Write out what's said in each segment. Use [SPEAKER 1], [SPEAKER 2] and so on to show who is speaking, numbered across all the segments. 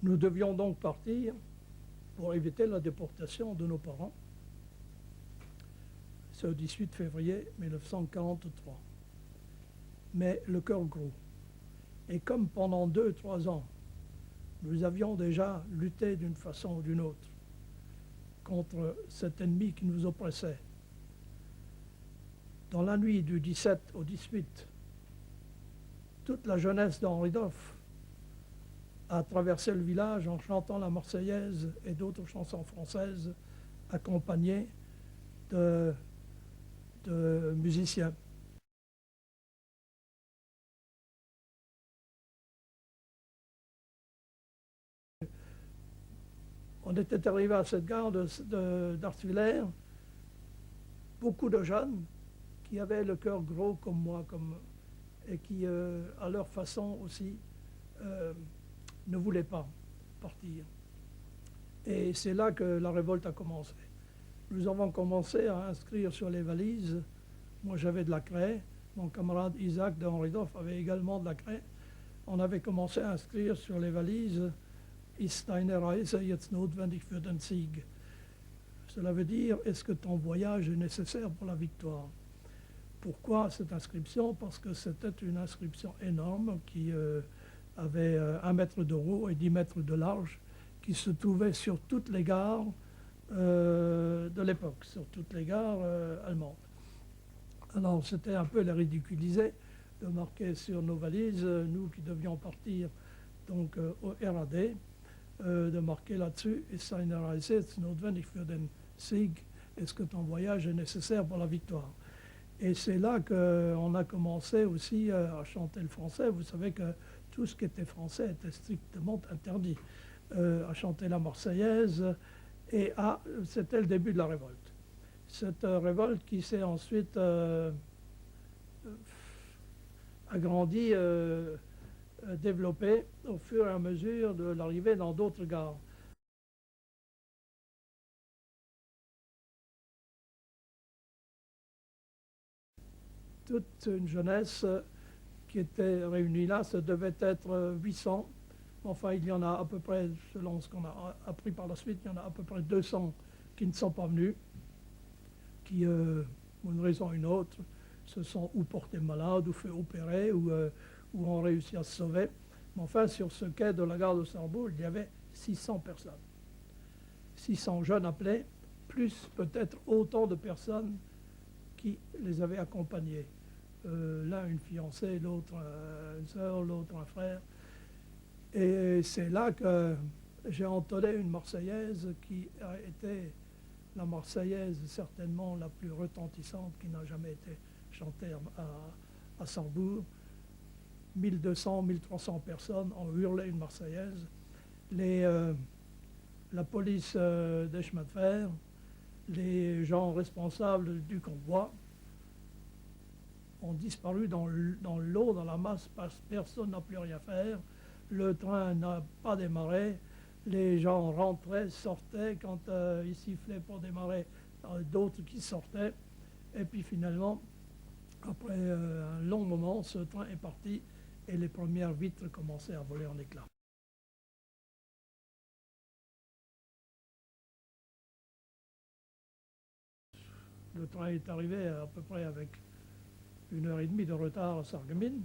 [SPEAKER 1] Nous devions donc partir pour éviter la déportation de nos parents. C'est le 18 février 1943. Mais le cœur gros. Et comme pendant 2-3 ans, nous avions déjà lutté d'une façon ou d'une autre contre cet ennemi qui nous oppressait, dans la nuit du 17 au 18, toute la jeunesse d'Henri Doff a traversé le village en chantant la Marseillaise et d'autres chansons françaises accompagnées de musiciens. On était arrivé à cette gare d'Arteviller, beaucoup de jeunes qui avaient le cœur gros comme moi, et qui, à leur façon aussi, ne voulaient pas partir. Et c'est là que la révolte a commencé. Nous avons commencé à inscrire sur les valises. Moi, j'avais de la craie. Mon camarade Isaac de Henri Doff avait également de la craie. On avait commencé à inscrire sur les valises « Ist deine Reise jetzt notwendig für den Sieg ?» Cela veut dire « Est-ce que ton voyage est nécessaire pour la victoire ?» Pourquoi cette inscription? Parce que c'était une inscription énorme qui avait 1 mètre de haut et 10 mètres de large, qui se trouvait sur toutes les gares de l'époque, sur toutes les gares allemandes. Alors c'était un peu les ridiculiser de marquer sur nos valises, nous qui devions partir donc au RAD, de marquer là-dessus « Ist deine Reise jetzt notwendig für den Sieg ?» Est-ce que ton voyage est nécessaire pour la victoire? Et c'est là qu'on a commencé aussi à chanter le français. Vous savez que tout ce qui était français était strictement interdit. À chanter la Marseillaise, et c'était le début de la révolte. Cette révolte qui s'est ensuite agrandie, développée au fur et à mesure de l'arrivée dans d'autres gares. Toute une jeunesse qui était réunie là, ça devait être 800. Enfin, il y en a à peu près, selon ce qu'on a appris par la suite, il y en a à peu près 200 qui ne sont pas venus, qui, pour une raison ou une autre, se sont ou portés malades, ou fait opérer, ou ont réussi à se sauver. Mais enfin, sur ce quai de la gare de Sarrebourg, il y avait 600 personnes. 600 jeunes appelés, plus peut-être autant de personnes qui les avaient accompagnés. L'un une fiancée, l'autre une sœur, l'autre un frère. Et c'est là que j'ai entonné une Marseillaise qui a été la Marseillaise certainement la plus retentissante qui n'a jamais été chantée à Sarrebourg. 1200, 1300 personnes ont hurlé une Marseillaise. La police des chemins de fer, les gens responsables du convoi ont disparu dans l'eau, dans la masse, parce que personne n'a pu rien faire. Le train n'a pas démarré. Les gens rentraient, sortaient. Quand ils sifflaient pour démarrer, d'autres qui sortaient. Et puis finalement, après un long moment, ce train est parti et les premières vitres commençaient à voler en éclats. Le train est arrivé à peu près avec 1h30 de retard à Sarreguemines.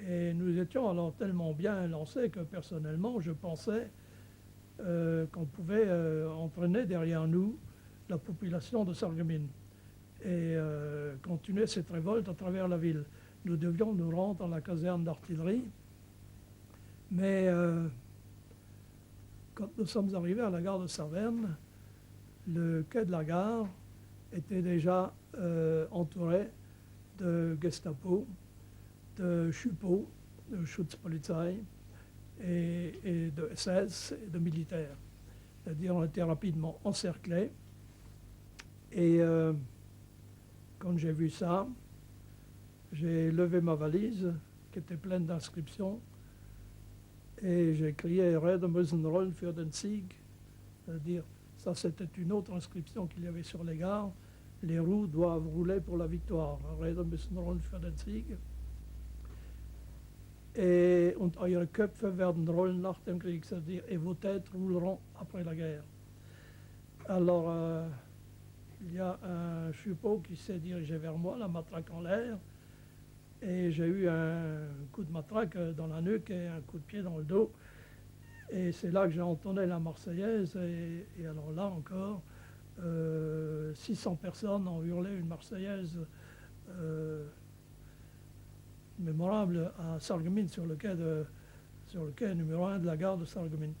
[SPEAKER 1] Et nous étions alors tellement bien lancés que personnellement, je pensais qu'on pouvait entraîner derrière nous la population de Sarreguemines et continuer cette révolte à travers la ville. Nous devions nous rendre dans la caserne d'artillerie, mais quand nous sommes arrivés à la gare de Saverne, le quai de la gare était déjà entouré de Gestapo, de Schupo, de Schutzpolizei et de SS et de militaires. C'est-à-dire on était rapidement encerclés. Et quand j'ai vu ça, j'ai levé ma valise qui était pleine d'inscriptions et j'ai crié « Räder müssen rollen für den Sieg », c'est-à-dire ça c'était une autre inscription qu'il y avait sur les gares. Les roues doivent rouler pour la victoire. Räder müssen rollen für den Sieg. und eure Köpfe werden rollen nach dem Krieg, c'est-à-dire, et vos têtes rouleront après la guerre. Alors, il y a un chupot qui s'est dirigé vers moi, la matraque en l'air, et j'ai eu un coup de matraque dans la nuque et un coup de pied dans le dos. Et c'est là que j'ai entonné la Marseillaise, et alors là encore, 600 personnes ont hurlé une Marseillaise mémorable à Sarreguemines, sur le quai numéro 1 de la gare de Sarreguemines.